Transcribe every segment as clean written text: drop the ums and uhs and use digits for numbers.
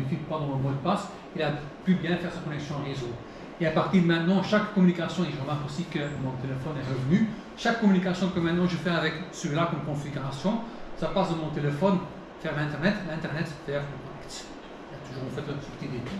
s'identifie pas dans le mot de passe, il a pu bien faire sa connexion réseau. Et à partir de maintenant, chaque communication, et je remarque aussi que mon téléphone est revenu, chaque communication que maintenant je fais avec celui-là comme configuration, ça passe de mon téléphone vers l'Internet, l'Internet vers le Connect. Il y a toujours en fait ce petit détour.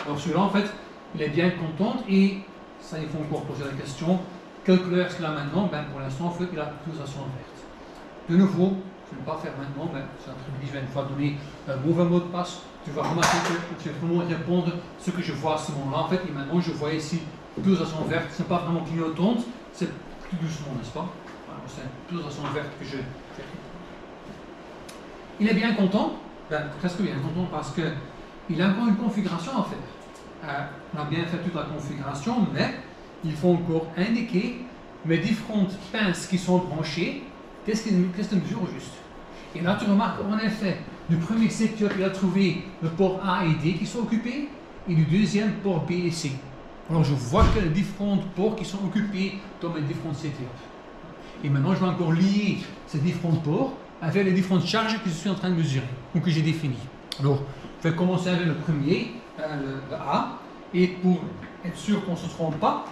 Alors celui-là, en fait, il est bien content et ça, il faut encore poser la question, quelle couleur est-ce qu'il a maintenant? Ben, pour l'instant, en fait, il a l'utilisation verte. De nouveau, je ne vais pas faire maintenant, mais cet après-midi, je vais une fois donner un mauvais mot de passe. Tu vas remarquer que je vais vraiment répondre ce que je vois à ce moment-là. En fait, et maintenant, je vois ici pulsation verte. Ce n'est pas vraiment clignotante, c'est plus doucement, n'est-ce pas? Voilà, c'est une pulsation verte que je fais. Il est bien content, ben, presque bien content, parce qu'il a encore une configuration à faire. On a bien fait toute la configuration, mais il faut encore indiquer mes différentes pinces qui sont branchées. Qu'est-ce qu'il mesure au juste? Et là, tu remarques en effet, du premier setup, il a trouvé le port A et D qui sont occupés, et du deuxième port B et C. Alors, je vois que les différents ports qui sont occupés dans mes différents setups. Et maintenant, je vais encore lier ces différents ports avec les différentes charges que je suis en train de mesurer, ou que j'ai définies. Alors, je vais commencer avec le premier, le A, et pour être sûr qu'on ne se trompe pas,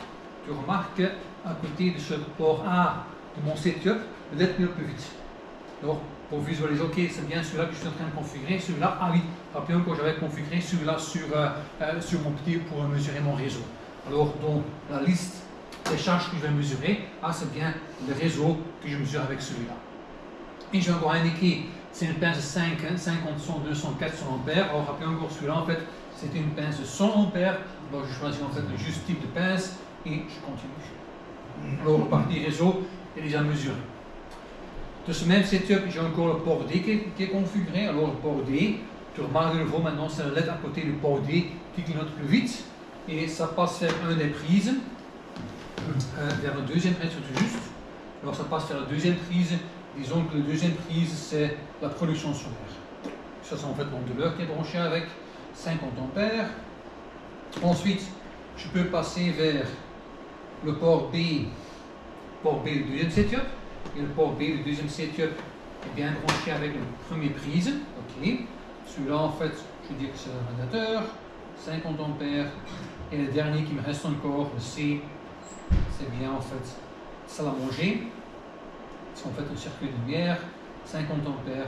tu remarques qu'à côté de ce port A de mon setup, le LED un peu vite. Alors, pour visualiser, ok, c'est bien celui-là que je suis en train de configurer, celui-là, ah oui, rappelez-vous que j'avais configuré celui-là sur mon petit pour mesurer mon réseau. Alors, dans la liste des charges que je vais mesurer, ah, c'est bien le réseau que je mesure avec celui-là. Et je vais encore indiquer, c'est une pince de 50, 100, 200, 400 ampères. Alors, rappelez-vous encore celui-là, en fait, c'était une pince de 100 ampères. Alors, je choisis en fait le juste type de pince et je continue. Alors, le parti réseau est déjà mesuré. De ce même setup, j'ai encore le port D qui est configuré. Alors, le port D, tu remarques de nouveau maintenant, c'est le LED à côté du port D qui clignote plus vite. Et ça passe vers un des prises, vers la deuxième prise, c'est juste. Alors, ça passe vers la deuxième prise. Disons que la deuxième prise, c'est la production solaire. Ça, c'est en fait l'onduleur qui est branché avec 50 ampères. Ensuite, je peux passer vers le port B du deuxième setup. Et le port B du deuxième setup est bien branché avec la première prise. Ok. Celui-là, en fait, je dis que c'est le radiateur, 50 ampères. Et le dernier qui me reste encore, le C, c'est bien en fait salle à manger. C'est en fait un circuit de lumière, 50 ampères,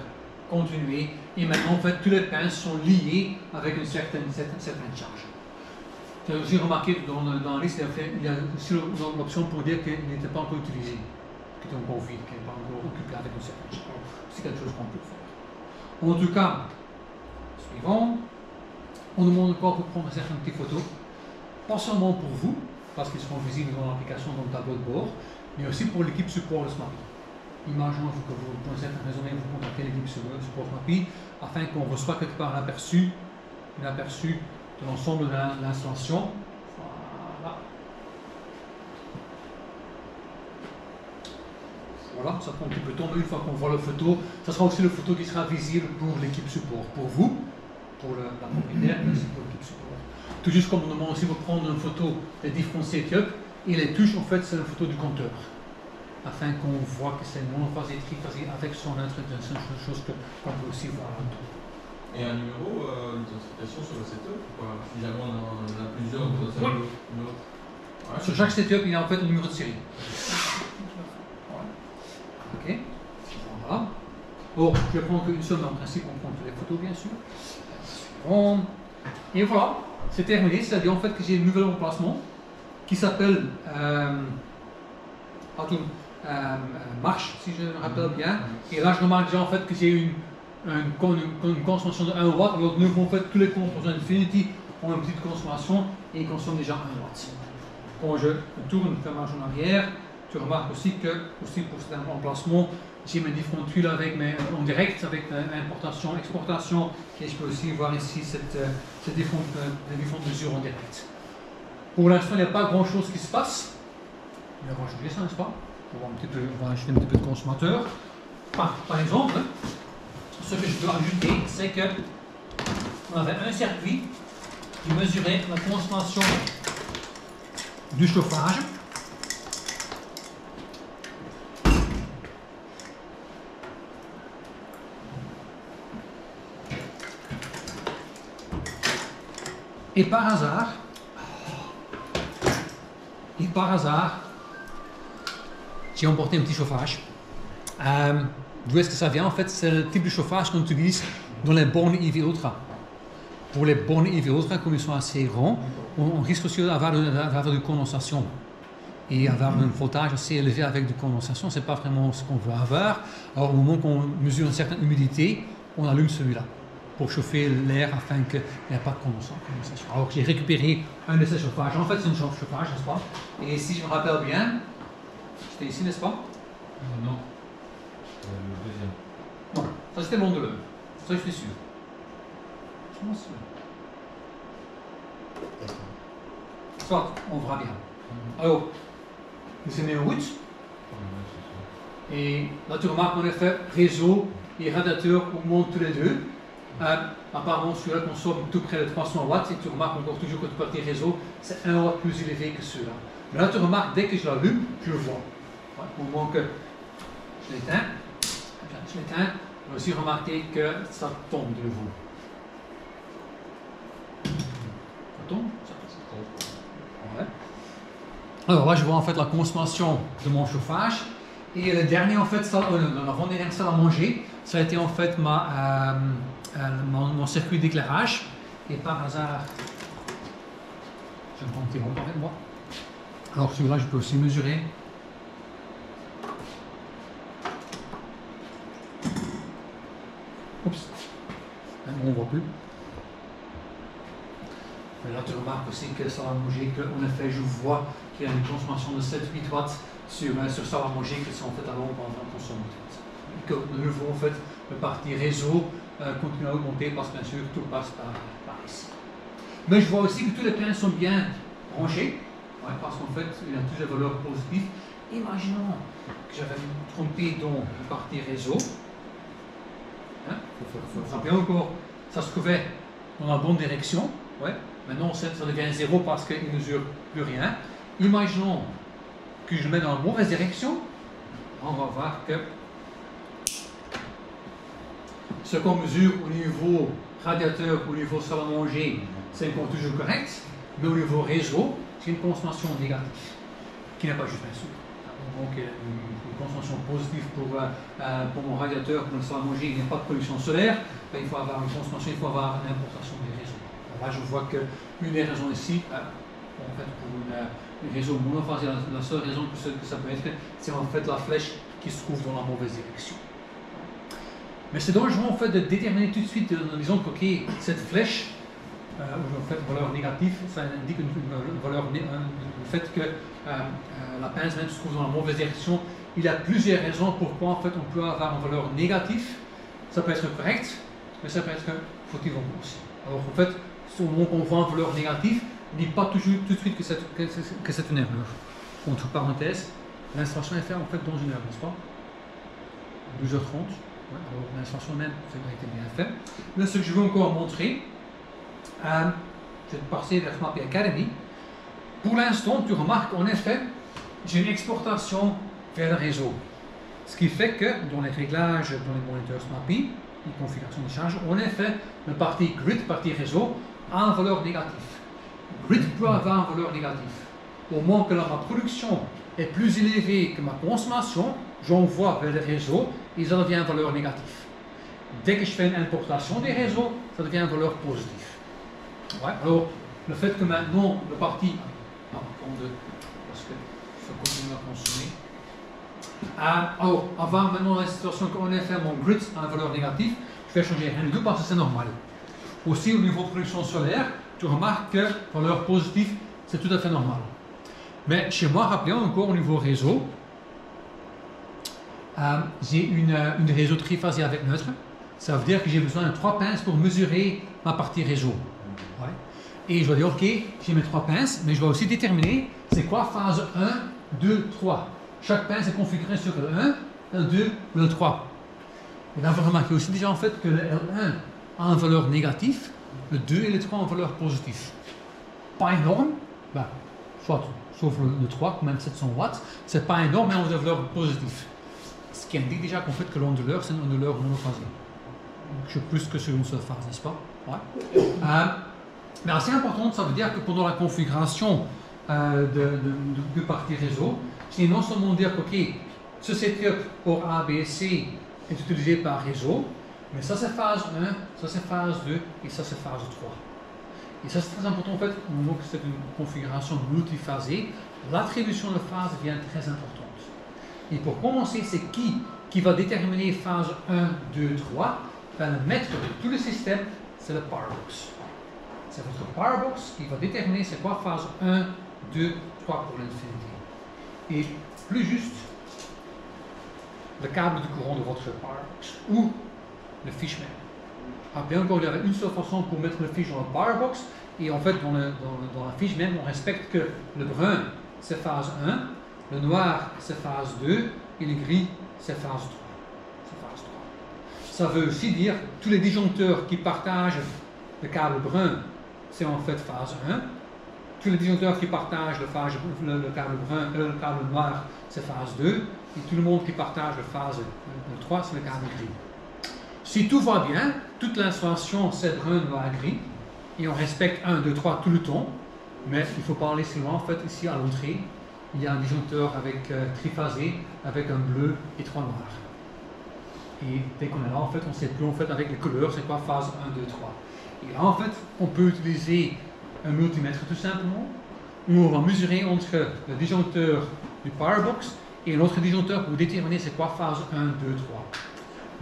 continuer. Et maintenant, en fait, tous les pinces sont liés avec une certaine charge. Tu as aussi remarqué que dans la liste, il y a aussi l'option pour dire qu'il n'était pas encore utilisé, qui était encore vide, qui n'est pas encore occupé avec une certaine charge. C'est quelque chose qu'on peut faire. En tout cas, suivant, on demande encore pour prendre certaines petites photos, pas seulement pour vous, parce qu'ils seront visibles dans l'application, dans le tableau de bord, mais aussi pour l'équipe support de SMAPI. Imaginons que vous, pour une certaine raison, vous contactez l'équipe support SMAPI afin qu'on reçoive quelque part un aperçu de l'ensemble de l'installation. Voilà. Voilà, ça prend un petit peu de temps, mais une fois qu'on voit la photo, ça sera aussi la photo qui sera visible pour l'équipe support, pour vous, pour la propriétaire, mais aussi pour l'équipe support. Tout juste comme on demande aussi de prendre une photo des différents setups, et les touches, en fait, c'est la photo du compteur, afin qu'on voit que c'est monophasé, triphasé, avec son introduction, c'est une chose qu'on peut aussi voir. Et un numéro d'identification sur le setup, quoi. Finalement, on en a plusieurs, numéros. Ouais. Sur chaque setup, il y a en fait un numéro de série. Ok. Voilà. Bon, je vais prendre une seule, mais en principe, on prend toutes les photos, bien sûr. Bon. Et voilà, c'est terminé. C'est-à-dire en fait que j'ai un nouvel emplacement qui s'appelle Marche, si je me rappelle bien. Et là, je remarque déjà en fait que j'ai une consommation de 1 watt. Alors, nous, en fait, tous les composants Infinity ont une petite consommation et ils consomment déjà 1 watt. Quand je tourne, fais marche en arrière, tu remarques aussi que, aussi pour cet emplacement, j'ai mes différentes tuiles avec en direct, avec importation, exportation, et je peux aussi voir ici ces différentes mesures en direct. Pour l'instant, il n'y a pas grand chose qui se passe. On va changer ça, n'est-ce pas? On va ajouter un petit peu de consommateur. Par exemple, ce que je dois ajouter, c'est que on avait un circuit qui mesurait la consommation du chauffage. Et par hasard, j'ai emporté un petit chauffage. D'où est-ce que ça vient? En fait, c'est le type de chauffage qu'on utilise dans les bornes IV Ultra. Pour les bornes IV Ultra, comme ils sont assez ronds, on risque aussi d'avoir de condensation. Et avoir un voltage assez élevé avec de condensation, ce n'est pas vraiment ce qu'on veut avoir. Alors, au moment qu'on mesure une certaine humidité, on allume celui-là pour chauffer l'air afin qu'il n'y ait pas de condensation. Alors, j'ai récupéré un de ces chauffages. En fait, c'est un chauffage, n'est-ce pas? Et si je me rappelle bien, c'était ici, n'est-ce pas? Non. Le deuxième. Voilà. Ça, c'était l'onduleur. Ça, je suis sûr. Je suis sûr. Soit, on verra bien. Alors, nous sommes en route. Et là, tu remarques en effet, réseau et radiateur augmentent tous les deux. Apparemment, celui-là consomme tout près de 300 watts. Et tu remarques encore toujours que le partie réseau, c'est 1 watt plus élevé que celui-là. Mais là, tu remarques, dès que je l'allume, je le vois. Ouais, au moment que je l'éteins, je vais aussi remarquer que ça tombe de nouveau. Ça tombe? Ouais. Alors là, je vois en fait la consommation de mon chauffage. Et le dernier, en fait, l'avant-dernière salle à manger, ça a été en fait mon circuit d'éclairage. Et par hasard, je vais prendre tes ronds avec moi. Alors celui-là, je peux aussi mesurer. Oups, on ne voit plus. Mais là, tu remarques aussi que ça va manger, qu'en effet, je vois qu'il y a une consommation de 7-8 watts sur ça va manger, qui sont en fait avant pendant la consommation. Que de nouveau, en fait, le parti réseau continue à augmenter parce que bien sûr, tout passe par ici. Mais je vois aussi que tous les pins sont bien rangés, ouais, parce qu'en fait, il y a toutes les valeurs positives. Imaginons que j'avais trompé dans le parti réseau. Hein, faut rappeler encore, ça se trouvait dans la bonne direction. Ouais. Maintenant, ça devient 0 parce qu'il ne mesure plus rien. Imaginons que je le mets dans la mauvaise direction. On va voir que ce qu'on mesure au niveau radiateur, au niveau salle à manger, c'est encore toujours correct. Mais au niveau réseau, c'est une consommation négative, qui n'est pas juste bien sûr. Donc, une consommation positive pour mon radiateur, pour le salle à manger, il n'y a pas de pollution solaire. Ben, il faut avoir une consommation, il faut avoir une importation des réseaux. Là, je vois qu'une des raisons ici, en fait, pour une réseau monophasé, la seule raison que ça peut être, c'est en fait la flèche qui se trouve dans la mauvaise direction. Mais c'est dangereux en fait de déterminer tout de suite, en disant que okay, cette flèche, en fait, valeur négative, ça indique une valeur, le fait que la pince même se trouve dans la mauvaise direction. Il y a plusieurs raisons pourquoi en fait on peut avoir une valeur négative. Ça peut être correct, mais ça peut être fautif aussi. Alors en fait, au moment qu'on voit une valeur négative, on ne dit pas toujours tout de suite que c'est une erreur. Entre parenthèses, l'installation est faite en fait dans une heure, n'est-ce pas? 12h30. Ouais, alors l'installation même, ça a été bien fait. Mais ce que je veux encore montrer, je vais passer vers Mappy Academy. Pour l'instant, tu remarques en effet, j'ai une exportation vers le réseau. Ce qui fait que dans les réglages, dans les moniteurs Mappy, les configurations de charge, en effet, le parti grid, parti réseau, a une valeur négative. Grid peut avoir une valeur négative. Au moment que ma production est plus élevée que ma consommation, j'envoie vers le réseau et ça devient une valeur négative. Dès que je fais une importation des réseaux, ça devient une valeur positive. Ouais, alors, le fait que maintenant le parti, parce que ça continue à consommer. Alors, avoir maintenant la situation qu'en effet mon grid a une valeur négative, je vais changer rien du tout parce que c'est normal. Aussi au niveau de production solaire, tu remarques que valeur positive, c'est tout à fait normal. Mais chez moi, rappelez encore au niveau réseau, j'ai une réseau triphasé avec neutre. Ça veut dire que j'ai besoin de 3 pinces pour mesurer ma partie réseau. Ouais. Et je vais dire, ok, j'ai mes 3 pinces, mais je vais aussi déterminer c'est quoi phase 1, 2, 3. Chaque pince est configurée sur le 1, le 2 ou le 3. Et là, vous remarquez aussi déjà en fait que le L1 a une valeur négative, le 2 et le 3 ont une valeur positive. Pas énorme, ben, sauf le 3, quand même 700 watts, c'est pas énorme, mais on a une valeur positive. Ce qui indique déjà qu'en fait que l'onduleur, c'est une onduleur monophasée. Donc, je suis plus que sur une seule phase, n'est-ce pas? Ouais. Mais assez important, ça veut dire que pendant la configuration de partie réseau, c'est non seulement dire que ce setup pour A, B, C est utilisé par réseau, mais ça c'est phase 1, ça c'est phase 2 et ça c'est phase 3. Et ça c'est très important en fait, au moment que c'est une configuration multiphasée, l'attribution de phase devient très importante. Et pour commencer, c'est qui va déterminer phase 1, 2, 3? Ben, le maître de tout le système, c'est le powerbox. C'est votre powerbox qui va déterminer c'est quoi phase 1, 2, 3 pour l'infinité. Et plus juste, le câble de courant de votre powerbox ou le fishman. Bien encore, il y avait une seule façon pour mettre le fiche dans le powerbox, et en fait, dans la fishman, on respecte que le brun, c'est phase 1, le noir, c'est phase 2, et le gris, c'est phase 3. Ça veut aussi dire que tous les disjoncteurs qui partagent le câble brun, c'est en fait phase 1. Tous les disjoncteurs qui partagent le câble noir, c'est phase 2. Et tout le monde qui partage le 3, c'est le câble gris. Si tout va bien, toute l'installation c'est brun, noir, gris. Et on respecte 1, 2, 3 tout le temps. Mais il ne faut pas aller si loin. En fait, ici à l'entrée, il y a un disjoncteur avec triphasé, avec un bleu et 3 noirs. Et dès qu'on est là, en fait, on ne sait plus en fait, avec les couleurs, c'est quoi phase 1, 2, 3. Et là, en fait, on peut utiliser un multimètre tout simplement, où on va mesurer entre le disjoncteur du powerbox et un autre disjoncteur pour déterminer c'est quoi phase 1, 2, 3.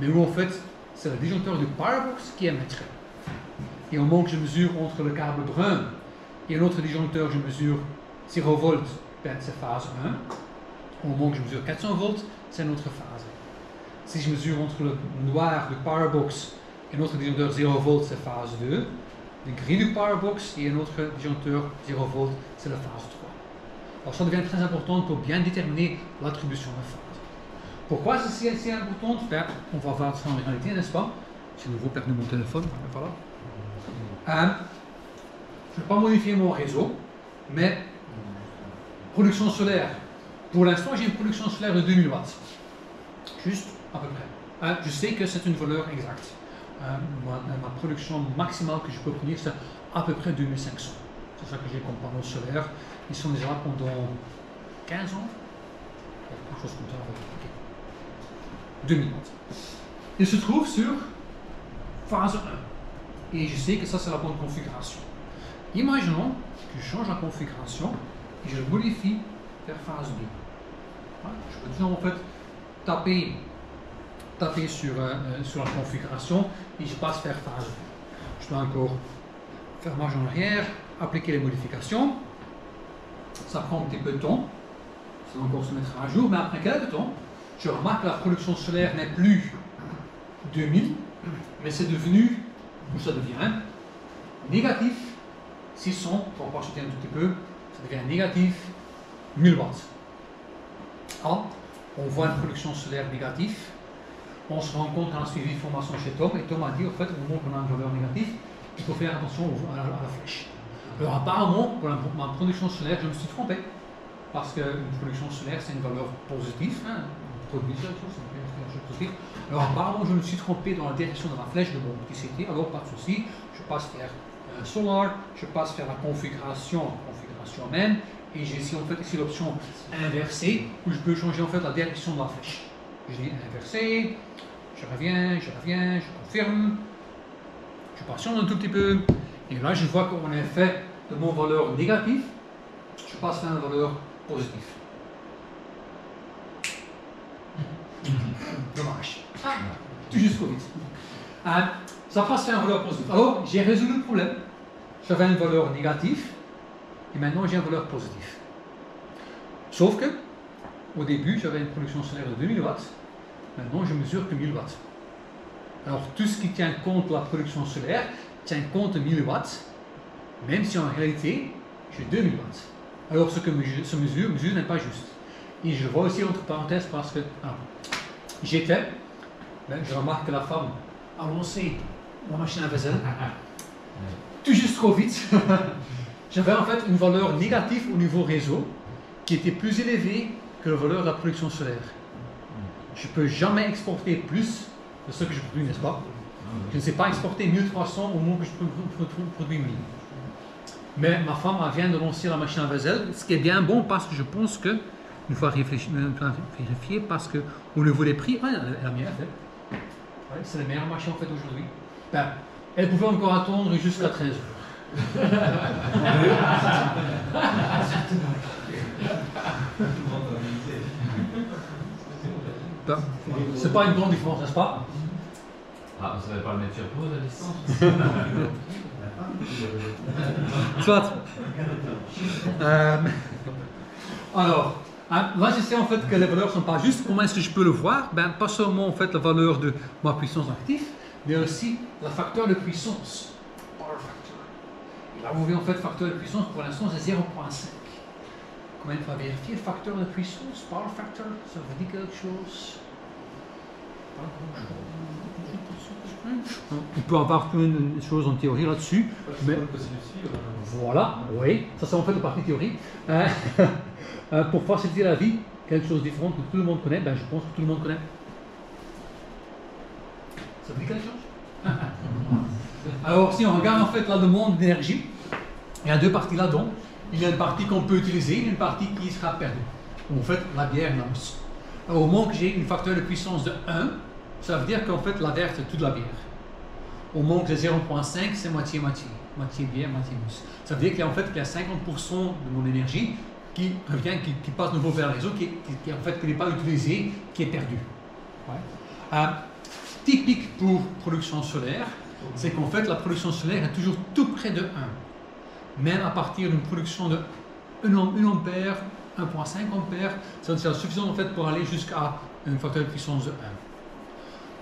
Mais où en fait, c'est le disjoncteur du powerbox qui est maître. Et au moment que je mesure entre le câble brun et un autre disjoncteur, je mesure 0 volts, ben, c'est phase 1. Au moment que je mesure 400 volts, c'est une autre phase. Si je mesure entre le noir du powerbox et un autre disjoncteur 0 volts, c'est phase 2. Le gris du powerbox et un autre disjoncteur 0 volts, c'est la phase 3. Alors ça devient très important pour bien déterminer l'attribution de phase. Pourquoi c'est si important? Ben, on va voir ça en réalité, n'est-ce pas? J'ai de nouveau perdu mon téléphone, voilà. Je ne vais pas modifier mon réseau, mais production solaire. Pour l'instant, j'ai une production solaire de 2000 watts. Juste à peu près. Je sais que c'est une valeur exacte. Ma production maximale que je peux obtenir, c'est à peu près 2500. C'est ça que j'ai comme panneaux solaires. Ils sont déjà là pendant 15 ans. Quelque chose comme ça. Okay. 2000 watts. Ils se trouvent sur phase 1. Et je sais que ça, c'est la bonne configuration. Imaginons que je change la configuration et je le modifie vers phase 2. Je peux toujours en fait taper sur la configuration et je passe vers phase 2. Je dois encore faire marche en arrière, appliquer les modifications. Ça prend un petit peu de temps. Ça va encore se mettre à jour, mais après quelques temps, je remarque que la production solaire n'est plus 2000, mais c'est devenu, ou ça devient, négatif 600, pour pas chuter un tout petit peu, ça devient négatif 1000 watts. Alors, on voit une production solaire négative, on se rend compte qu'on a suivi une formation chez Tom, et Tom a dit, en fait, au moment qu'on a une valeur négative, il faut faire attention à la flèche. Alors apparemment, pour ma production solaire, je me suis trompé, parce qu'une production solaire, c'est une valeur positive, hein, produit quelque chose, c'est une chose positive. Alors apparemment, je me suis trompé dans la direction de la flèche de mon petit CT, alors pas de souci, je passe vers Solar, je passe vers la configuration même, et j'ai ici en fait ici l'option inversée, où je peux changer en fait la direction de la flèche. Je dis inversé, je reviens, je confirme, je patiente un tout petit peu, et là je vois qu'en effet, de mon valeur négative, je passe vers une valeur positive. Dommage. Tout juste trop vite. Ça passe vers une valeur positive. Alors, j'ai résolu le problème. J'avais une valeur négative, et maintenant j'ai une valeur positive. Sauf que, au début, j'avais une production solaire de 2000 watts. Maintenant, je mesure que 1000 watts. Alors, tout ce qui tient compte de la production solaire tient compte de 1000 watts, même si en réalité, j'ai 2000 watts. Alors, ce que se mesure n'est pas juste. Et je vois aussi entre parenthèses parce que je remarque que la femme a lancé la machine à vaisselle tout juste trop vite. J'avais en fait une valeur négative au niveau réseau qui était plus élevée que la valeur de la production solaire. Je ne peux jamais exporter plus de ce que je produis, n'est-ce pas? Je ne sais pas exporter 1300 au moment que je produis 1000. Mais ma femme elle vient de lancer la machine à vaisselle, ce qui est bien bon parce que je pense que, une fois vérifier, parce qu'au niveau des prix, elle a bien fait. Ouais, c'est la meilleure machine en fait aujourd'hui. Ben, elle pouvait encore attendre jusqu'à 13 heures. Ben, c'est pas une grande différence, n'est-ce pas? Ah, vous savez pas le mettre sur pause à distance? Soit. Alors, là j'essaie en fait que les valeurs ne sont pas justes. Comment est-ce que je peux le voir? Ben, pas seulement en fait la valeur de ma puissance active, mais aussi le facteur de puissance. Power factor. Et là vous voyez en fait facteur de puissance pour l'instant c'est 0.5. Comment il faut vérifier facteur de puissance? Power factor, ça vous dit quelque chose? Pas grand-chose. On peut avoir plein de choses en théorie là-dessus. Mais voilà, oui, ça c'est en fait la partie théorie. Pour faciliter la vie, quelque chose de différent que tout le monde connaît, ben je pense que tout le monde connaît. Ça vous dit quelque chose? Alors si on regarde en fait la demande d'énergie, il y a deux parties là-dedans. Il y a une partie qu'on peut utiliser, une partie qui sera perdue. En fait, la bière lance. Au moment que j'ai une facteur de puissance de 1, ça veut dire qu'en fait la bière c'est toute la bière. Au moment que j'ai 0.5, c'est moitié-moitié. Moitié bière, moitié mousse. Ça veut dire qu'il y a, en fait, qu'il y a 50% de mon énergie qui revient, qui passe de nouveau vers le réseau, qui en fait, qui n'est pas utilisé, qui est perdu. Ouais. Typique pour production solaire, c'est qu'en fait la production solaire est toujours tout près de 1. Même à partir d'une production de 1 ampère, 1.5 ampère, c'est suffisant en fait pour aller jusqu'à un facteur de puissance de 1.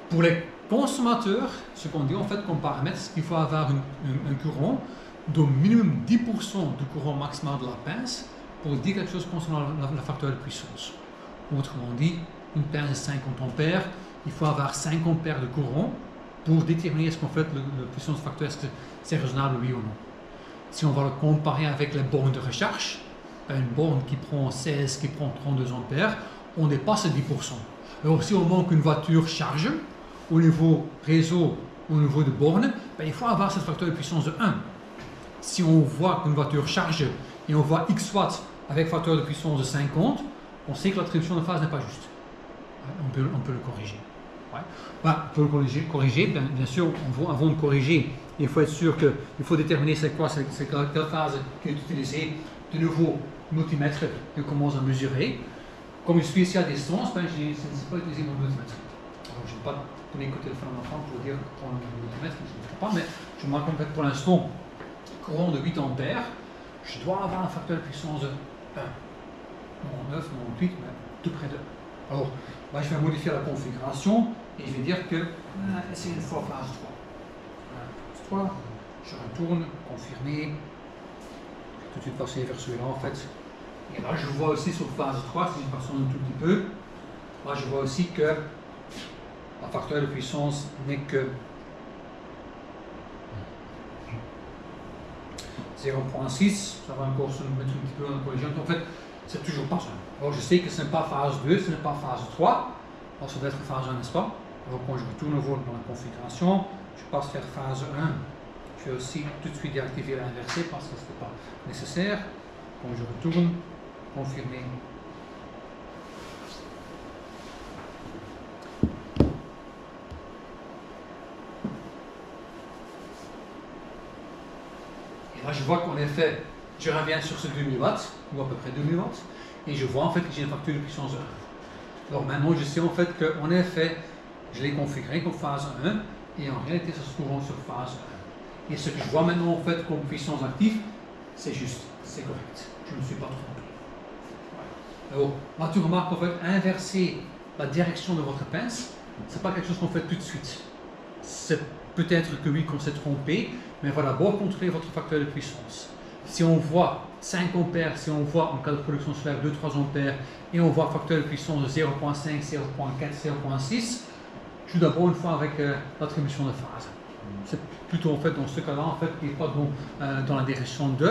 Pour les consommateurs, ce qu'on dit en fait comme paramètre, c'est qu'il faut avoir un courant d'au minimum 10% du courant maximal de la pince pour dire quelque chose concernant le facteur de puissance. Autrement dit, une pince de 50 ampères, il faut avoir 5 ampères de courant pour déterminer est-ce qu'en fait le puissance facteur, est-ce que c'est raisonnable oui ou non. Si on va le comparer avec les bornes de recharge, une borne qui prend 16, qui prend 32 ampères, on dépasse 10%. Alors si on manque une voiture charge, au niveau réseau, au niveau de borne, ben, il faut avoir ce facteur de puissance de 1. Si on voit qu'une voiture charge et on voit X watts avec facteur de puissance de 50, on sait que l'attribution de phase n'est pas juste. On peut le corriger. Ouais. Ben, on peut le corriger. Bien sûr, avant de corriger, il faut être sûr qu'il faut déterminer c'est quoi, c'est quelle phase qui est utilisée. De nouveau, multimètre, on commence à mesurer. Comme je suis ici à distance, ben, je ne sais pas utiliser mon multimètre. Alors, je ne vais pas donner le téléphone à ma femme pour dire qu'on a un multimètre, je ne le fais pas, mais je marque en fait pour l'instant courant de 8 ampères. Je dois avoir un facteur de puissance de 1. Non 9, non 8, mais tout près de 1. Alors, là, je vais modifier la configuration et je vais dire que c'est une fois phase 3. Phase 3, je retourne, confirmer. Tout de suite passer vers celui-là en fait. Et là, je vois aussi sur phase 3, si je passe un tout petit peu, là, je vois aussi que la facteur de puissance n'est que 0.6. Ça va encore se mettre un petit peu en collision. En fait, c'est toujours pas ça. Alors, je sais que ce n'est pas phase 2, ce n'est pas phase 3. Alors, ça doit être phase 1, n'est-ce pas? Alors, quand je retourne au dans la configuration, je passe vers phase 1. Je vais aussi tout de suite déactiver l'inversé parce que ce n'est pas nécessaire. Quand je retourne, confirmer. Et là, je vois qu'en effet, je reviens sur ce 2000 watts, ou à peu près 2000 watts, et je vois en fait que j'ai une facture de puissance 1. Alors maintenant, je sais en fait qu'en effet, je l'ai configuré comme phase 1, et en réalité, ça se trouve sur phase 1. Et ce que je vois maintenant en fait comme puissance active, c'est juste, c'est correct. Je ne me suis pas trompé. Alors, là tu remarques en fait, inverser la direction de votre pince, c'est pas quelque chose qu'on fait tout de suite. C'est peut-être que oui, qu'on s'est trompé, mais il va d'abord contrôler votre facteur de puissance. Si on voit 5 ampères, si on voit en cas de production solaire 2-3 ampères, et on voit facteur de puissance de 0.5, 0.4, 0.6, je joue d'abord une fois avec l'attribution de phase. C'est plutôt en fait dans ce cas-là, en fait, qui n'est pas dans la direction de.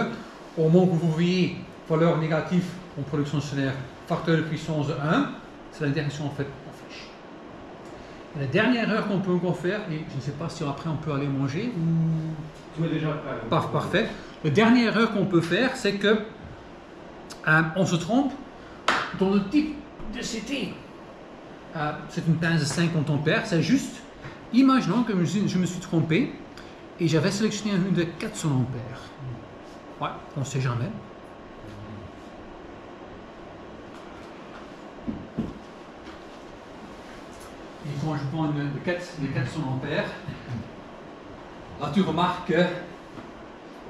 Au moment où vous voyez valeur négative en production solaire, facteur de puissance de 1, c'est la direction en fait en flèche. La dernière heure qu'on peut encore faire, et je ne sais pas si après on peut aller manger ou... Tout est déjà prêt. Parfait. La dernière erreur qu'on peut faire, c'est que on se trompe dans le type de CT. C'est une pince de 50 ampères, c'est juste, imaginons que je me suis trompé et j'avais sélectionné une de 400 ampères. Ouais, on ne sait jamais. Et quand je prends de 400 ampères, là tu remarques que le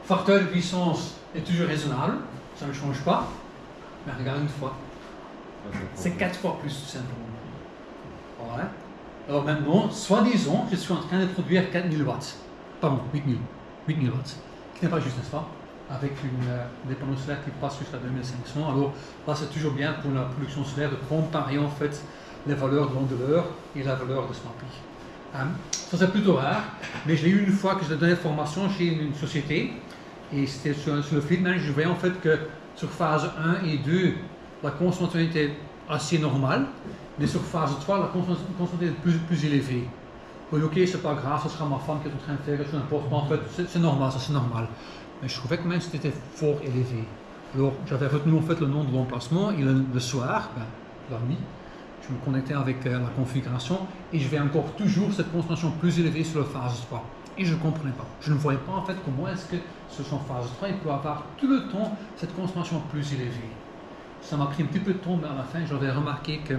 facteur de puissance est toujours raisonnable, ça ne change pas, mais regarde une fois, c'est 4 fois plus tout simplement. Voilà. Alors maintenant, soi-disant, je suis en train de produire 4000 watts, pardon, 8000 watts, qui n'est pas juste, n'est-ce pas? Avec des panneaux solaires qui passent jusqu'à 2500, alors là c'est toujours bien pour la production solaire de comparer en fait les valeurs de l'ondeleur et la valeur de SMAPI. Ça c'est plutôt rare, mais je l'ai eu une fois que je donnais formation chez une société, et c'était sur le Fleet Manager, je voyais en fait que sur phase 1 et 2, la consommation était assez normale, mais sur phase 3, la consommation était plus élevée. Oui, ok, c'est pas grave, ce sera ma femme qui est en train de faire quelque chose d'important, en fait, c'est normal, ça c'est normal. Mais je trouvais quand même que c'était fort élevé. Alors j'avais retenu en fait le nom de l'emplacement, et le soir, la nuit, je me connectais avec la configuration, et je vais encore toujours cette consommation plus élevée sur la phase 3. Et je ne comprenais pas. Je ne voyais pas en fait comment est-ce que sur son phase 3, il peut avoir tout le temps cette consommation plus élevée. Ça m'a pris un petit peu de temps, mais à la fin, j'avais remarqué qu'il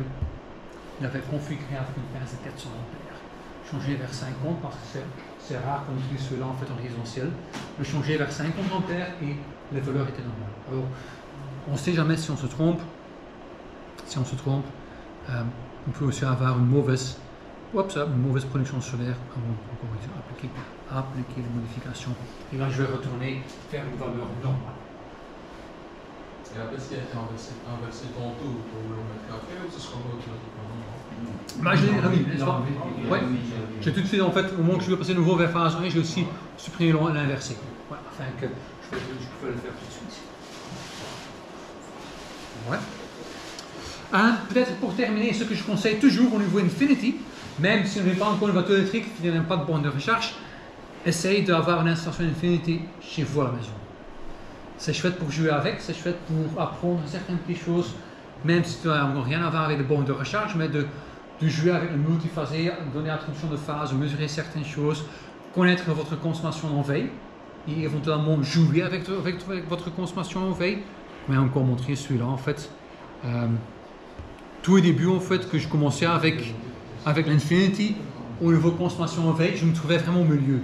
avait configuré avec une pince de 400 ampères. Changer vers 50 parce que c'est rare qu'on utilise cela en fait en résidentiel. Je changeais vers 50 ampères et les valeurs étaient normales. Alors, on ne sait jamais si on se trompe. Si on se trompe, on peut aussi avoir une mauvaise production solaire avant appliquer les modifications. Et là, je vais retourner vers une valeur normale. Et après, est-ce qu'il a été inversé tantôt pour le mettre après ou ce sera automatiquement? Bah, je l'ai remis, n'est-ce pas? Ouais. J'ai tout de suite, en fait, au moment que je veux passer nouveau vers phase 1, j'ai aussi supprimé l'inversé. Ouais, afin que je pouvais le faire tout de suite. Ouais. Peut-être pour terminer, ce que je conseille toujours au niveau Infinity, même si on n'est pas encore une voiture électrique qui n'a pas de borne de recharge, essaye d'avoir une installation Infinity chez vous à la maison. C'est chouette pour jouer avec, c'est chouette pour apprendre certaines petites choses, même si tu n'as rien à voir avec les bornes de recharge, mais de jouer avec le multiphasé, donner attribution de phase, mesurer certaines choses, connaître votre consommation en veille, et éventuellement jouer avec votre consommation en veille. Je vais encore montrer celui-là en fait. Tout au début en fait que je commençais avec l'Infinity, au niveau consommation en veille, je me trouvais vraiment au milieu.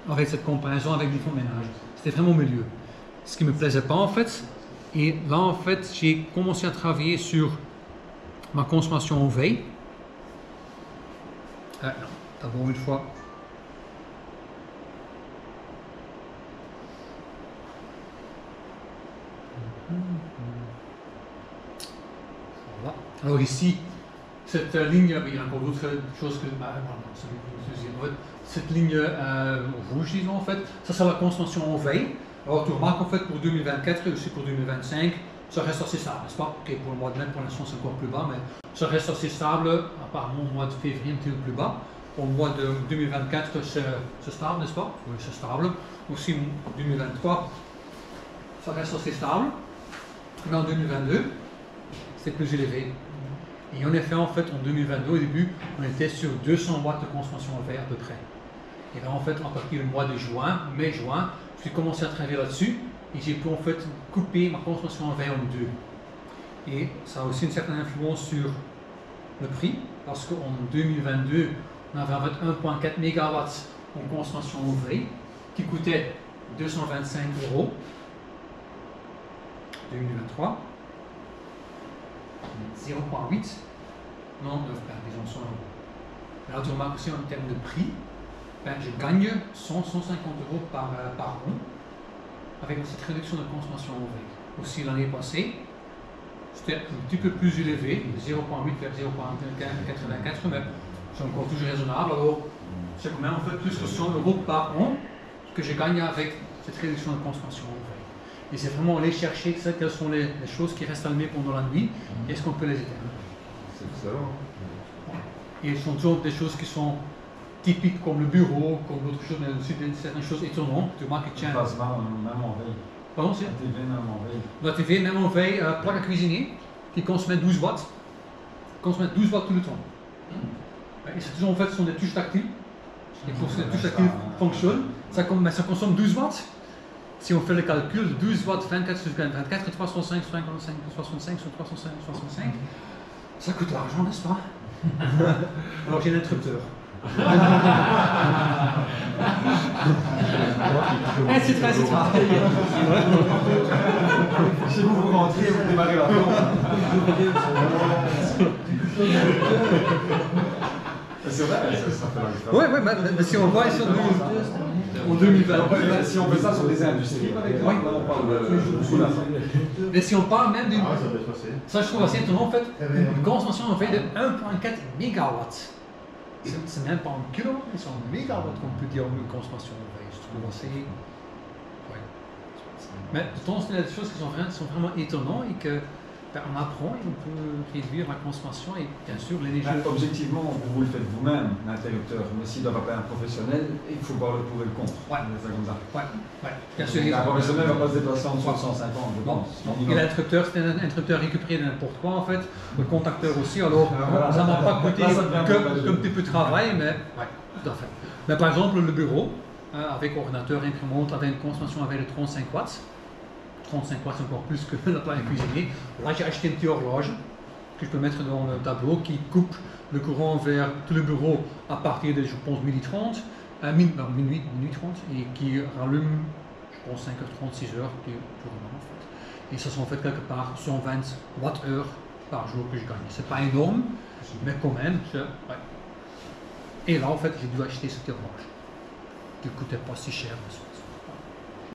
Avec cette comparaison avec les fonds de ménage. C'était vraiment au milieu. Ce qui ne me plaisait pas en fait. Et là en fait, j'ai commencé à travailler sur ma consommation en veille. D'abord une fois. Voilà. Alors ici, cette ligne, il y a encore d'autres choses que... cette ligne rouge, disons en fait, ça c'est la consommation en veille. Alors tu remarques en fait pour 2024 et aussi pour 2025, ça reste assez stable, n'est-ce pas? Ok, pour le mois de mai, pour l'instant c'est encore plus bas, mais ça reste assez stable, apparemment au mois de février un petit peu plus bas. Pour le mois de 2024, c'est stable, n'est-ce pas? Oui, c'est stable. Aussi 2023, ça reste assez stable. Mais en 2022, c'est plus élevé. Et en effet, en fait, en 2022, au début, on était sur 200 watts de consommation en veille à peu près. Et là, en fait, à partir du mois de juin, mai-juin, j'ai commencé à travailler là-dessus et j'ai pu en fait couper ma consommation en veille en deux. Et ça a aussi une certaine influence sur le prix, parce qu'en 2022, on avait en fait 1,4 MW en consommation en veille qui coûtait 225 €. 2023, 0,8, non, disons 100 €. Alors tu remarques aussi en termes de prix, je gagne 100-150 € par an avec cette réduction de consommation en veille. Aussi l'année passée, c'était un petit peu plus élevé, 0,8 vers 0,84, mais c'est encore toujours raisonnable. Alors c'est quand même en fait plus que 100 € par an que je gagne avec cette réduction de consommation en veille. Et c'est vraiment aller chercher quelles sont les choses qui restent allumées pendant la nuit et est-ce qu'on peut les éteindre. C'est excellent. Et ce sont toujours des choses qui sont typiques comme le bureau, comme d'autres choses, mais aussi certaines choses étonnantes. Tu remarques que tiens. Plasma, même en veille. Pardon, c'est La TV, même en veille. la TV, même en veille, plaque à cuisiner, qui consomme 12 watts. Consomme 12 watts tout le temps. Et c'est toujours en fait, ce sont des touches tactiles. Et pour que ces touches tactiles fonctionnent, ça consomme 12 watts. Si on fait le calcul, 12 watts, 24 sur 24, 305, 55, 65 sur 305, 65, ça coûte l'argent, n'est-ce pas? Alors j'ai l'interrupteur. Etc. Si vous rentrez, vous démarrez la pompe. C'est vrai, ça fait la différence. Oui, mais si on voit sur en 2020. Si on fait ça sur des industries, par exemple, là on parle de sous la fin. Mais si on parle même d'une. Ah, ça doit se passer. Ça, je trouve assez étonnant en fait. Une consommation en fait de 1,4 mégawatts. C'est même pas en kilowatt, mais c'est en mégawatts qu'on peut dire une consommation. Je trouve assez. Ouais. Mais de temps en temps, il y a des choses qui sont vraiment étonnantes et que. On apprend et on peut réduire la consommation et bien sûr l'énergie. Objectivement, vous le faites vous-même, l'interrupteur, mais s'il doit appeler un professionnel, il faut voir le pour et le contre. Ouais. C'est comme ça. Ouais. Bien sûr. Un professionnel ne va pas se déplacer en dessous de 150, je pense. Et l'interrupteur, c'est un interrupteur récupéré de n'importe quoi en fait. Le contacteur aussi, alors ça ne m'a pas coûté qu'un petit peu de travail, mais ouais, tout à fait. Mais par exemple, le bureau, avec ordinateur, imprimante, avait une consommation avec de 35 watts. 35 watts, c'est encore plus que la plaque à cuisiner. Là, j'ai acheté une petite horloge que je peux mettre dans le tableau qui coupe le courant vers tout le bureau à partir de, je pense, minuit 30 et qui rallume, je pense, 5h30, 6h du en fait. Et ça sont en fait quelque part 120 Wh par jour que je gagne. C'est pas énorme, mais quand même, ouais. Et là, en fait, j'ai dû acheter cette horloge qui ne coûtait pas si cher.